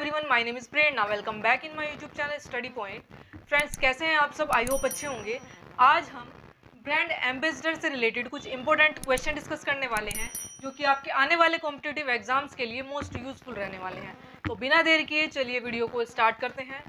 Everyone, my name is Prerna. Welcome back in my YouTube channel study point. Friends, कैसे हैं आप सब? I hope अच्छे होंगे। आज हम ब्रांड एम्बेसडर से रिलेटेड कुछ इंपॉर्टेंट क्वेश्चन डिस्कस करने वाले हैं जो कि आपके आने वाले कॉम्पिटिटिव एग्जाम्स के लिए मोस्ट यूजफुल रहने वाले हैं। तो बिना देर किए चलिए वीडियो को स्टार्ट करते हैं।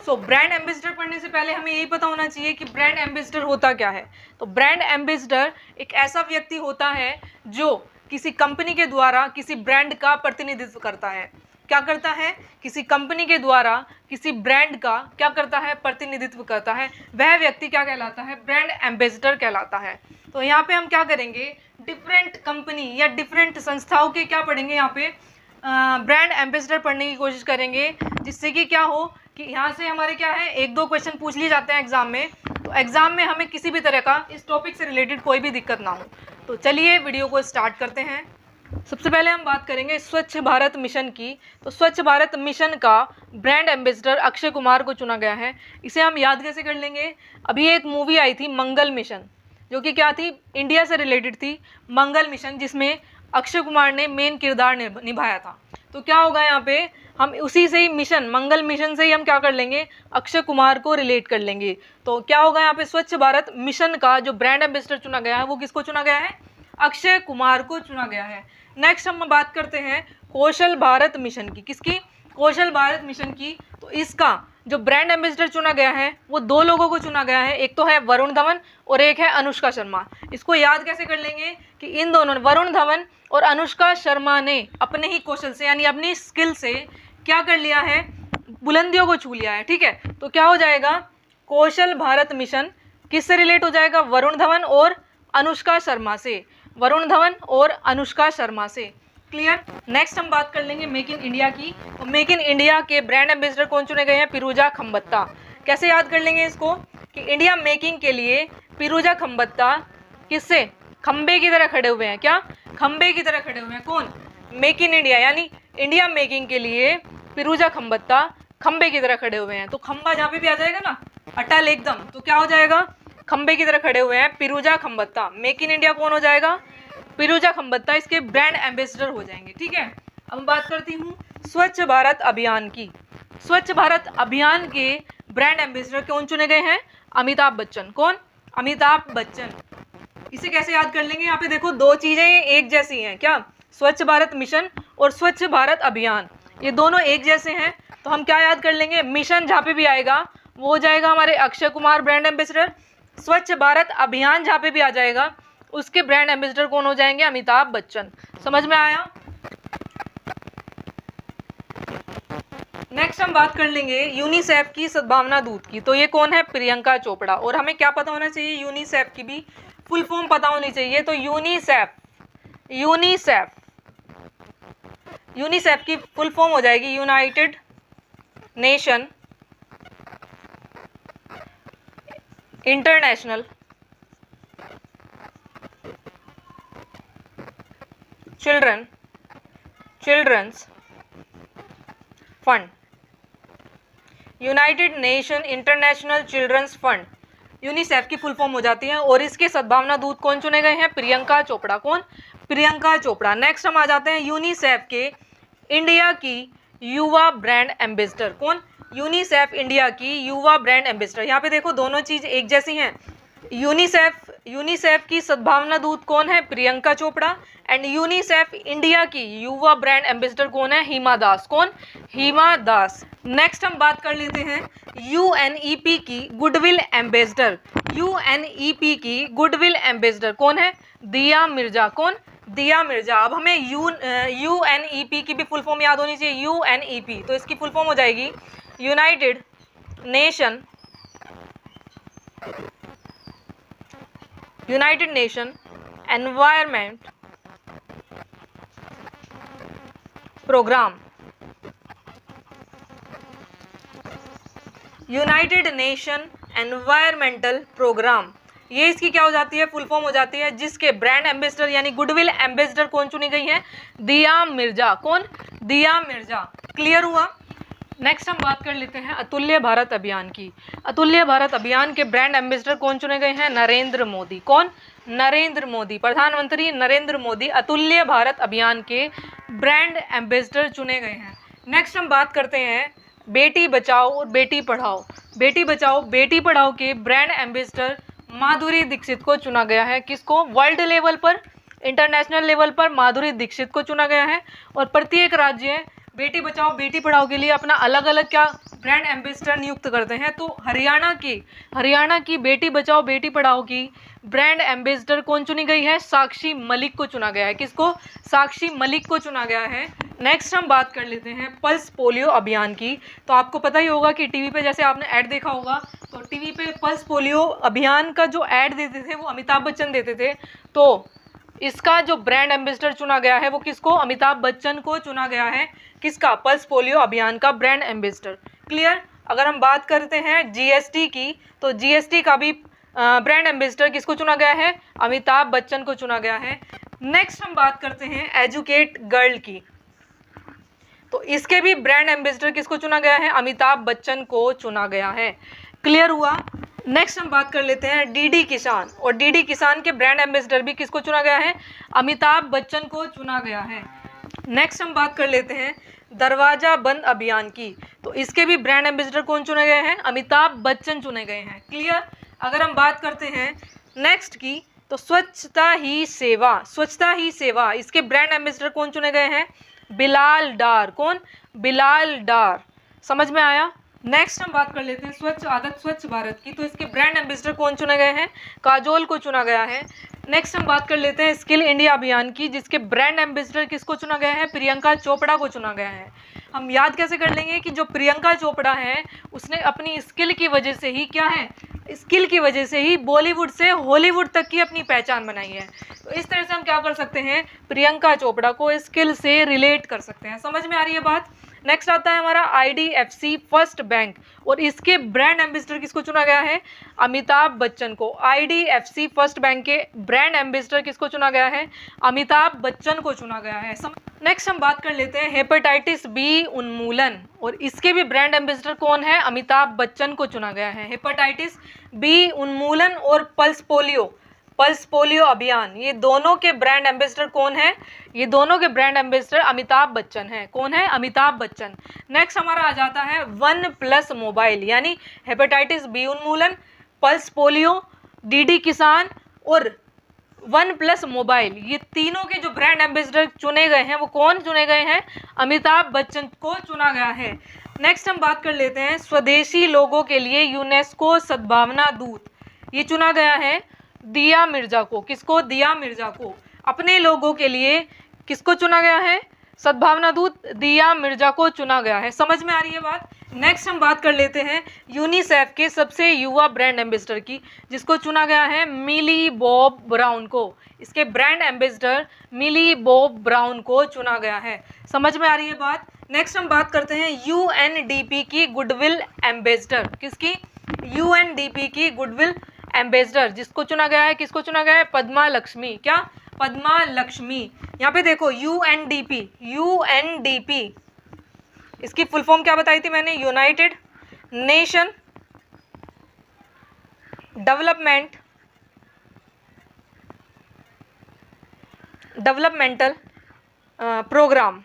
ब्रांड एम्बेसडर पढ़ने से पहले हमें यही पता होना चाहिए कि ब्रांड एम्बेसडर होता क्या है। तो ब्रांड एम्बेसडर एक ऐसा व्यक्ति होता है जो किसी कंपनी के द्वारा किसी ब्रांड का प्रतिनिधित्व करता है। क्या करता है? किसी कंपनी के द्वारा किसी ब्रांड का क्या करता है? प्रतिनिधित्व करता है। वह व्यक्ति क्या कहलाता है? ब्रांड एम्बेसडर कहलाता है। तो यहाँ पे हम क्या करेंगे? डिफरेंट कंपनी या डिफरेंट संस्थाओं के क्या पढ़ेंगे? यहाँ पे ब्रांड एम्बेसडर पढ़ने की कोशिश करेंगे, जिससे कि क्या हो कि यहाँ से हमारे क्या है, एक दो क्वेश्चन पूछ लिए जाते हैं एग्जाम में। तो एग्जाम में हमें किसी भी तरह का इस टॉपिक से रिलेटेड कोई भी दिक्कत ना हो। तो चलिए वीडियो को स्टार्ट करते हैं। सबसे पहले हम बात करेंगे स्वच्छ भारत मिशन की। तो स्वच्छ भारत मिशन का ब्रांड एम्बेसडर अक्षय कुमार को चुना गया है। इसे हम याद कैसे कर लेंगे? अभी एक मूवी आई थी मंगल मिशन, जो कि क्या थी? इंडिया से रिलेटेड थी। मंगल मिशन, जिसमें अक्षय कुमार ने मेन किरदार निभाया था। तो क्या होगा यहाँ पे, हम उसी से ही मिशन, मंगल मिशन से ही हम क्या कर लेंगे? अक्षय कुमार को रिलेट कर लेंगे। तो क्या होगा यहाँ पे? स्वच्छ भारत मिशन का जो ब्रांड एम्बेसडर चुना गया है वो किसको चुना गया है? अक्षय कुमार को चुना गया है। नेक्स्ट हम बात करते हैं कौशल भारत मिशन की। किसकी? कौशल भारत मिशन की। तो इसका जो ब्रांड एम्बेसडर चुना गया है वो दो लोगों को चुना गया है। एक तो है वरुण धवन और एक है अनुष्का शर्मा। इसको याद कैसे कर लेंगे कि इन दोनों, वरुण धवन और अनुष्का शर्मा ने अपने ही कौशल से यानी अपनी स्किल से क्या कर लिया है? बुलंदियों को छू लिया है। ठीक है, तो क्या हो जाएगा? कौशल भारत मिशन किससे रिलेट हो जाएगा? वरुण धवन और अनुष्का शर्मा से। वरुण धवन और अनुष्का शर्मा से। क्लियर? नेक्स्ट हम बात कर लेंगे मेक इन इंडिया की। तो मेक इन इंडिया के ब्रांड एम्बेसडर कौन चुने गए हैं? पिरूजा खम्बत्ता। कैसे याद कर लेंगे इसको कि इंडिया मेकिंग के लिए पिरूजा खम्बत्ता किससे? खंबे की तरह खड़े हुए हैं। क्या? खंबे की तरह खड़े हुए हैं। कौन? मेक इन इंडिया यानी इंडिया मेकिंग के लिए पिरूजा खम्बत्ता खंबे की तरह खड़े हुए हैं। तो खंबा जहाँ पे भी आ जाएगा ना, अटल एकदम, तो क्या हो जाएगा? खंबे की तरह खड़े हुए हैं पिरूजा खम्बत्ता। मेक इन इंडिया कौन हो जाएगा? पिरूजा खम्बत्ता इसके ब्रांड एम्बेसडर हो जाएंगे। ठीक है, अब बात करती हूँ स्वच्छ भारत अभियान की। स्वच्छ भारत अभियान के ब्रांड एम्बेसडर कौन चुने गए हैं? अमिताभ बच्चन। कौन? अमिताभ बच्चन। इसे कैसे याद कर लेंगे? यहाँ पे देखो, दो चीजें एक जैसी हैं। क्या? स्वच्छ भारत मिशन और स्वच्छ भारत अभियान, ये दोनों एक जैसे हैं। तो हम क्या याद कर लेंगे? मिशन जहाँ पे भी आएगा वो हो जाएगा हमारे अक्षय कुमार ब्रांड एम्बेसडर। स्वच्छ भारत अभियान जहाँ पे भी आ जाएगा उसके ब्रांड एम्बेसडर कौन हो जाएंगे? अमिताभ बच्चन। समझ में आया? नेक्स्ट हम बात कर लेंगे यूनिसेफ की सद्भावना दूत की। तो ये कौन है? प्रियंका चोपड़ा। और हमें क्या पता होना चाहिए? यूनिसेफ की भी फुल फॉर्म पता होनी चाहिए। तो यूनिसेफ की फुल फॉर्म हो जाएगी United Nation International Children's Fund. United Nation International Children's Fund UNICEF की फुल फॉर्म हो जाती है। और इसके सद्भावना दूत कौन चुने गए हैं? प्रियंका चोपड़ा। कौन? प्रियंका चोपड़ा। नेक्स्ट हम आ जाते हैं यूनिसेफ के इंडिया की युवा ब्रांड एम्बेसडर। कौन? यूनिसेफ इंडिया की युवा ब्रांड एम्बेसडर। यहाँ पे देखो, दोनों चीज एक जैसी हैं। यूनिसेफ की सद्भावना दूत कौन है? Priyanka Chopra. And UNICEF India की युवा ब्रांड एम्बेसडर कौन है? हिमा दास। कौन? हिमा दास। नेक्स्ट हम बात कर लेते हैं यूएनईपी की गुडविल एम्बेसडर। यूएनईपी की गुडविल एम्बेसडर कौन है? दिया मिर्जा। कौन? दिया मिर्जा। अब हमें यूएनईपी की भी फुल फॉर्म याद होनी चाहिए। यूएनईपी, तो इसकी फुल फॉर्म हो जाएगी United Nation Environment Programme. United Nation Environmental Programme, ये इसकी क्या हो जाती है? फुल फॉर्म हो जाती है, जिसके ब्रांड एम्बेसडर यानी गुडविल एम्बेसडर कौन चुनी गई है? दिया मिर्जा। कौन? दिया मिर्जा। क्लियर हुआ? नेक्स्ट हम बात कर लेते हैं अतुल्य भारत अभियान की। अतुल्य भारत अभियान के ब्रांड एम्बेसडर कौन चुने गए हैं? नरेंद्र मोदी। कौन? नरेंद्र मोदी। प्रधानमंत्री नरेंद्र मोदी अतुल्य भारत अभियान के ब्रांड एम्बेसडर चुने गए हैं। नेक्स्ट हम बात करते हैं बेटी बचाओ और बेटी पढ़ाओ। बेटी बचाओ बेटी पढ़ाओ के ब्रांड एम्बेसडर माधुरी दीक्षित को चुना गया है। किसको? वर्ल्ड लेवल पर, इंटरनेशनल लेवल पर माधुरी दीक्षित को चुना गया है। और प्रत्येक राज्य बेटी बचाओ बेटी पढ़ाओ के लिए अपना अलग अलग क्या ब्रांड एम्बेसडर नियुक्त करते हैं। तो हरियाणा की बेटी बचाओ बेटी पढ़ाओ की ब्रांड एम्बेसडर कौन चुनी गई है? साक्षी मलिक को चुना गया है। किसको? साक्षी मलिक को चुना गया है। नेक्स्ट हम बात कर लेते हैं पल्स पोलियो अभियान की। तो आपको पता ही होगा कि टीवी पे जैसे आपने ऐड देखा होगा, तो टीवी पे पल्स पोलियो अभियान का जो ऐड देते थे वो अमिताभ बच्चन देते थे। तो इसका जो ब्रांड एम्बेसडर चुना गया है वो किसको? अमिताभ बच्चन को चुना गया है। किसका? पल्स पोलियो अभियान का ब्रांड एम्बेसडर। क्लियर? अगर हम बात करते हैं जीएसटी की, तो जीएसटी का भी ब्रांड एम्बेसडर किसको चुना गया है? अमिताभ बच्चन को चुना गया है। नेक्स्ट हम बात करते हैं एजुकेट गर्ल की, तो इसके भी ब्रांड एम्बेसडर किसको चुना गया है? अमिताभ बच्चन को चुना गया है। क्लियर हुआ? नेक्स्ट हम बात कर लेते हैं डीडी किसान, और डीडी किसान के ब्रांड एम्बेसडर भी किसको चुना गया है? अमिताभ बच्चन को चुना गया है। नेक्स्ट हम बात कर लेते हैं दरवाजा बंद अभियान की, तो इसके भी ब्रांड एम्बेसडर कौन चुने गए हैं? अमिताभ बच्चन चुने गए हैं। क्लियर? अगर हम बात करते हैं नेक्स्ट की, तो स्वच्छता ही सेवा, इसके ब्रांड एम्बेसडर कौन चुने गए हैं? बिलाल डार। कौन? बिलाल डार। समझ में आया? नेक्स्ट हम बात कर लेते हैं स्वच्छ आदत स्वच्छ भारत की, तो इसके ब्रांड एम्बेसडर कौन चुने गए हैं? काजोल को चुना गया है। नेक्स्ट हम बात कर लेते हैं स्किल इंडिया अभियान की, जिसके ब्रांड एम्बेसडर किसको चुना गया है? प्रियंका चोपड़ा को चुना गया है। हम याद कैसे कर लेंगे कि जो प्रियंका चोपड़ा है उसने अपनी स्किल की वजह से ही क्या है, स्किल की वजह से ही बॉलीवुड से हॉलीवुड तक की अपनी पहचान बनाई है। तो इस तरह से हम क्या कर सकते हैं, प्रियंका चोपड़ा को स्किल से रिलेट कर सकते हैं। समझ में आ रही है बात? नेक्स्ट आता है हमारा IDFC फर्स्ट बैंक, और इसके ब्रांड एम्बेसडर किसको चुना गया है? अमिताभ बच्चन को। IDFC फर्स्ट बैंक के ब्रांड एम्बेसडर किसको चुना गया है? अमिताभ बच्चन को चुना गया है। नेक्स्ट हम बात कर लेते हैं हेपेटाइटिस बी उन्मूलन, और इसके भी ब्रांड एम्बेसडर कौन है? अमिताभ बच्चन को चुना गया है। हेपेटाइटिस बी उन्मूलन और पल्स पोलियो अभियान, ये दोनों के ब्रांड एम्बेसडर कौन है? ये दोनों के ब्रांड एम्बेसडर अमिताभ बच्चन है। कौन है? अमिताभ बच्चन। नेक्स्ट हमारा आ जाता है OnePlus मोबाइल, यानी हेपेटाइटिस बी उन्मूलन, पल्स पोलियो, डीडी किसान और OnePlus मोबाइल, ये तीनों के जो ब्रांड एम्बेसडर चुने गए हैं वो कौन चुने गए हैं? अमिताभ बच्चन को चुना गया है। नेक्स्ट हम बात कर लेते हैं स्वदेशी लोगों के लिए यूनेस्को सद्भावना दूत, ये चुना गया है दिया मिर्जा को। किसको? दिया मिर्जा को। अपने लोगों के लिए किसको चुना गया है? सद्भावना दूत दिया मिर्जा को चुना गया है। समझ में आ रही है बात? नेक्स्ट हम बात कर लेते हैं यूनिसेफ के सबसे युवा ब्रांड एम्बेसडर की, जिसको चुना गया है मिली बॉब ब्राउन को। इसके ब्रांड एम्बेसडर मिली बॉब ब्राउन को चुना गया है। समझ में आ रही है बात? नेक्स्ट हम बात करते हैं UNDP की गुडविल एम्बेसडर। किसकी? UNDP की गुडविल एम्बेसडर जिसको चुना गया है, किसको चुना गया है? पद्मा लक्ष्मी। क्या? पद्मा लक्ष्मी। यहाँ पे देखो UNDP, इसकी फुल फॉर्म क्या बताई थी मैंने? United Nation Developmental Programme.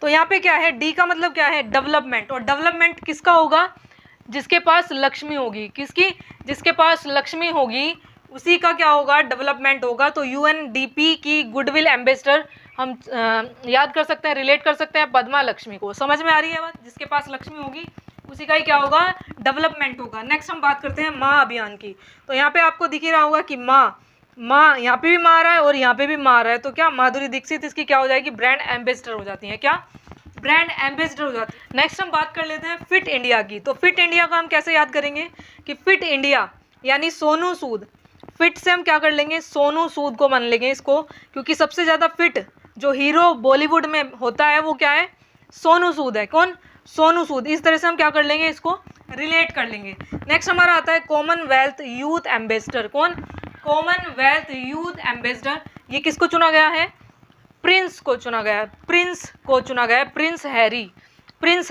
तो यहाँ पे क्या है? डी का मतलब क्या है? डेवलपमेंट, और डेवलपमेंट किसका होगा? जिसके पास लक्ष्मी होगी। किसकी? जिसके पास लक्ष्मी होगी उसी का क्या होगा? डेवलपमेंट होगा। तो UNDP की गुडविल एम्बेसडर हम याद कर सकते हैं, रिलेट कर सकते हैं पद्मा लक्ष्मी को। समझ में आ रही है बात? जिसके पास लक्ष्मी होगी उसी का ही क्या होगा? डेवलपमेंट होगा। नेक्स्ट हम बात करते हैं माँ अभियान की। तो यहाँ पे आपको दिख ही रहा होगा कि माँ यहाँ पे भी माँ आ रहा है और यहाँ पे भी माँ आ रहा है, तो क्या माधुरी दीक्षित इसकी क्या हो जाएगी? ब्रांड एम्बेसडर हो जाती है। क्या? ब्रांड एम्बेसडर हो जाती है। नेक्स्ट हम बात कर लेते हैं फिट इंडिया की। तो फिट इंडिया को हम कैसे याद करेंगे कि फिट इंडिया यानी सोनू सूद। फिट से हम क्या कर लेंगे? सोनू सूद को मान लेंगे इसको, क्योंकि सबसे ज़्यादा फिट जो हीरो बॉलीवुड में होता है वो क्या है? सोनू सूद है। कौन? सोनू सूद। इस तरह से हम क्या कर लेंगे? इसको रिलेट कर लेंगे। नेक्स्ट हमारा आता है कॉमनवेल्थ यूथ एम्बेसडर। कौन? Commonwealth youth ambassador. ये किसको चुना गया है? प्रिंस को चुना गया है। Prince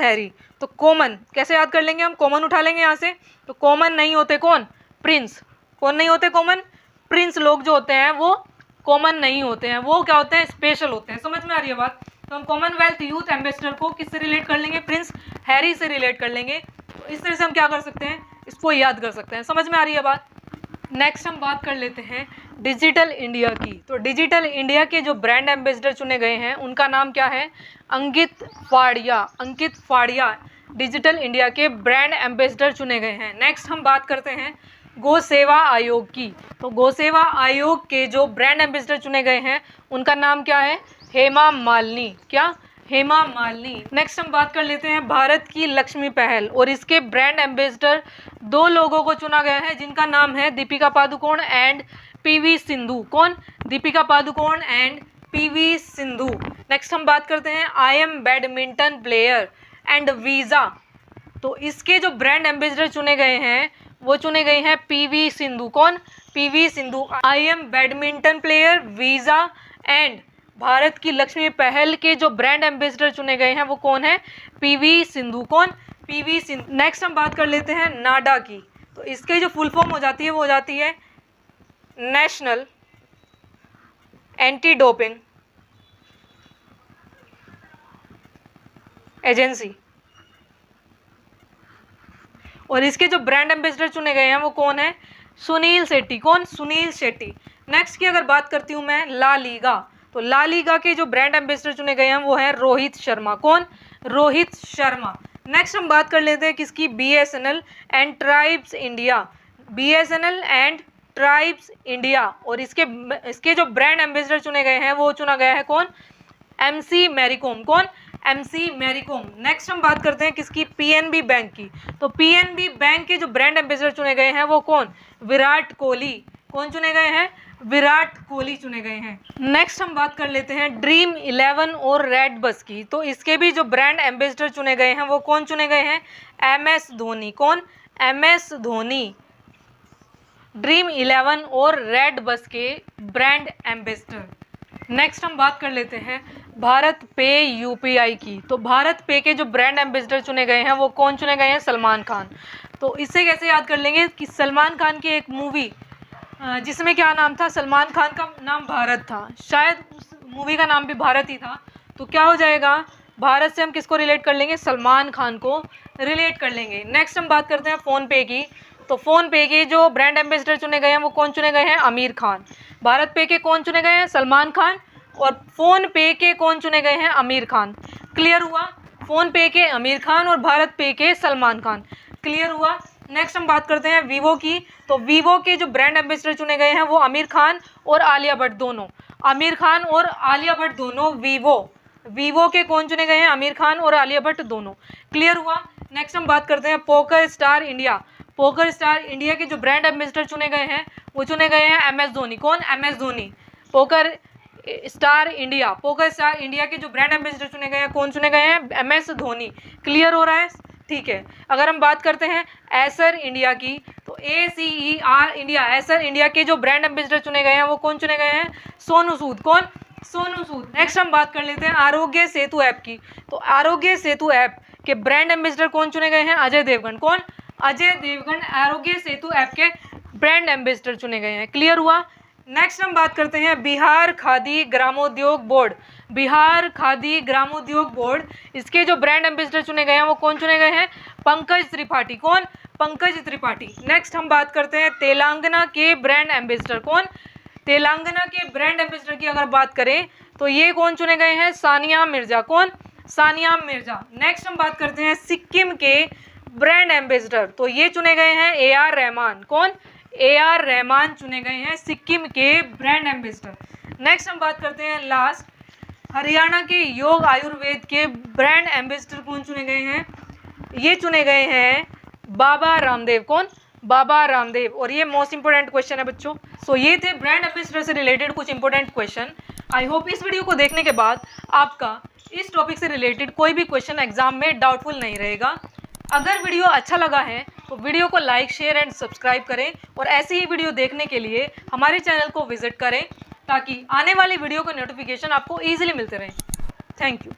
Harry. तो कॉमन कैसे याद कर लेंगे हम? कॉमन उठा लेंगे यहाँ से, तो कॉमन नहीं होते कौन? प्रिंस। कौन नहीं होते? कॉमन। प्रिंस लोग जो होते हैं वो कॉमन नहीं होते हैं, वो क्या होते हैं, स्पेशल होते हैं। समझ में आ रही है बात। तो हम कॉमनवेल्थ यूथ एम्बेसडर को किससे रिलेट कर लेंगे, प्रिंस हैरी से रिलेट कर लेंगे। तो इस तरह से हम क्या कर सकते हैं, इसको याद कर सकते हैं। समझ में आ रही है बात। नेक्स्ट हम बात कर लेते हैं डिजिटल इंडिया की। तो डिजिटल इंडिया के जो ब्रांड एम्बेसडर चुने गए हैं उनका नाम क्या है, अंकित फाड़िया। अंकित फाड़िया डिजिटल इंडिया के ब्रांड एम्बेसडर चुने गए हैं। नेक्स्ट हम बात करते हैं गौ सेवा आयोग की। तो गौ सेवा आयोग के जो ब्रांड एम्बेसडर चुने गए हैं उनका नाम क्या है, हेमा मालिनी। क्या, हेमा मालिनी। नेक्स्ट हम बात कर लेते हैं भारत की लक्ष्मी पहल, और इसके ब्रांड एम्बेसडर 2 लोगों को चुना गया है जिनका नाम है दीपिका पादुकोण एंड पीवी सिंधु। कौन, Deepika Padukone and PV Sindhu. Next हम बात करते हैं I am badminton player and visa. तो इसके जो ब्रांड एम्बेसडर चुने गए हैं वो चुने गए हैं पीवी सिंधु। कौन, PV Sindhu. I am badminton player, visa and Bharat की लक्ष्मी पहल के जो ब्रांड एम्बेसडर चुने गए हैं वो कौन है, पीवी सिंधु। कौन, पीवी सिंधु। नेक्स्ट हम बात कर लेते हैं नाडा की। तो इसके जो फुल फॉर्म हो जाती है वो हो जाती है नेशनल एंटी डोपिंग एजेंसी, और इसके जो ब्रांड एम्बेसडर चुने गए हैं वो कौन है, सुनील शेट्टी। कौन, सुनील शेट्टी। नेक्स्ट की अगर बात करती हूँ मैं ला लीगा। तो ला लीगा के जो ब्रांड एम्बेसडर चुने गए हैं वो है रोहित शर्मा। कौन, रोहित शर्मा। नेक्स्ट हम बात कर लेते हैं किसकी, BSNL and tribes India. BSNL and tribes India, और इसके जो ब्रांड एम्बेसडर चुने गए हैं वो चुना गया है कौन, एमसी मैरीकॉम। कौन, एमसी मैरीकॉम। नेक्स्ट हम बात करते हैं किसकी, पीएनबी बैंक की। तो पीएनबी बैंक के जो ब्रांड एम्बेसडर चुने गए हैं वो कौन, विराट कोहली। कौन चुने गए हैं, विराट कोहली चुने गए हैं। नेक्स्ट हम बात कर लेते हैं ड्रीम 11 और रेड बस की। तो इसके भी जो ब्रांड एम्बेसडर चुने गए हैं वो कौन चुने गए हैं, एमएस धोनी। कौन, एमएस धोनी। ड्रीम 11 और रेड बस के ब्रांड एम्बेसडर। नेक्स्ट हम बात कर लेते हैं भारत पे यूपीआई की। तो भारत पे के जो ब्रांड एम्बेसडर चुने गए हैं वो कौन चुने गए हैं, सलमान खान। तो इससे कैसे याद कर लेंगे कि सलमान खान की एक मूवी जिसमें क्या नाम था, सलमान खान का नाम भारत था, शायद उस मूवी का नाम भी भारत ही था। तो क्या हो जाएगा, भारत से हम किसको रिलेट कर लेंगे, सलमान खान को रिलेट कर लेंगे। नेक्स्ट हम बात करते हैं फ़ोनपे की। तो फ़ोनपे के जो ब्रांड एम्बेसडर चुने गए हैं वो कौन चुने गए हैं, आमिर खान। भारत पे के कौन चुने गए हैं, सलमान खान, और फ़ोनपे के कौन चुने गए हैं, आमिर खान। क्लियर हुआ, फ़ोनपे के आमिर खान और भारत पे के सलमान खान। क्लियर हुआ। नेक्स्ट हम बात करते हैं वीवो की। तो वीवो के जो ब्रांड एम्बेसडर चुने गए हैं वो आमिर खान और आलिया भट्ट दोनों। आमिर खान और आलिया भट्ट दोनों वीवो के कौन चुने गए हैं, आमिर खान और आलिया भट्ट दोनों। क्लियर हुआ। नेक्स्ट हम बात करते हैं poker star India. Poker star India के जो ब्रांड एम्बेसडर चुने गए हैं वो चुने गए हैं एमएस धोनी। कौन, MS Dhoni. Poker star India के जो ब्रांड एम्बेसडर चुने गए हैं कौन चुने गए हैं, एमएस धोनी। क्लियर हो रहा है, ठीक है। अगर हम बात करते हैं एसर इंडिया की, तो ACER इंडिया, एसर इंडिया के जो ब्रांड एम्बेसडर चुने गए हैं वो कौन चुने गए हैं, सोनू सूद। कौन, सोनू सूद। नेक्स्ट हम बात कर लेते हैं आरोग्य सेतु ऐप की। तो आरोग्य सेतु ऐप के ब्रांड एम्बेसडर कौन चुने गए हैं, अजय देवगन। कौन, अजय देवगन आरोग्य सेतु ऐप के ब्रांड एम्बेसडर चुने गए हैं। क्लियर हुआ। नेक्स्ट हम बात करते हैं बिहार खादी ग्रामोद्योग बोर्ड। बिहार खादी ग्रामोद्योग बोर्ड, इसके जो ब्रांड एम्बेसडर चुने गए हैं वो कौन चुने गए हैं, पंकज त्रिपाठी। कौन, पंकज त्रिपाठी। नेक्स्ट हम बात करते हैं तेलंगाना के ब्रांड एम्बेसडर। कौन, तेलंगाना के ब्रांड एम्बेसडर की अगर बात करें तो ये कौन चुने गए हैं, सानिया मिर्जा। कौन, सानिया मिर्जा। नेक्स्ट हम बात करते हैं सिक्किम के ब्रांड एम्बेसडर। तो ये चुने गए हैं AR रहमान। कौन, AR रहमान चुने गए हैं सिक्किम के ब्रांड एम्बेसडर। नेक्स्ट हम बात करते हैं लास्ट, हरियाणा के योग आयुर्वेद के ब्रांड एम्बेसडर कौन चुने गए हैं, ये चुने गए हैं बाबा रामदेव। कौन, बाबा रामदेव। और ये मोस्ट इंपोर्टेंट क्वेश्चन है बच्चों। सो ये थे ब्रांड एम्बेसडर से रिलेटेड कुछ इंपॉर्टेंट क्वेश्चन। आई होप इस वीडियो को देखने के बाद आपका इस टॉपिक से रिलेटेड कोई भी क्वेश्चन एग्जाम में डाउटफुल नहीं रहेगा। अगर वीडियो अच्छा लगा है तो वीडियो को लाइक, शेयर एंड सब्सक्राइब करें, और ऐसी ही वीडियो देखने के लिए हमारे चैनल को विजिट करें ताकि आने वाली वीडियो का नोटिफिकेशन आपको ईजिली मिलते रहें। Thank you.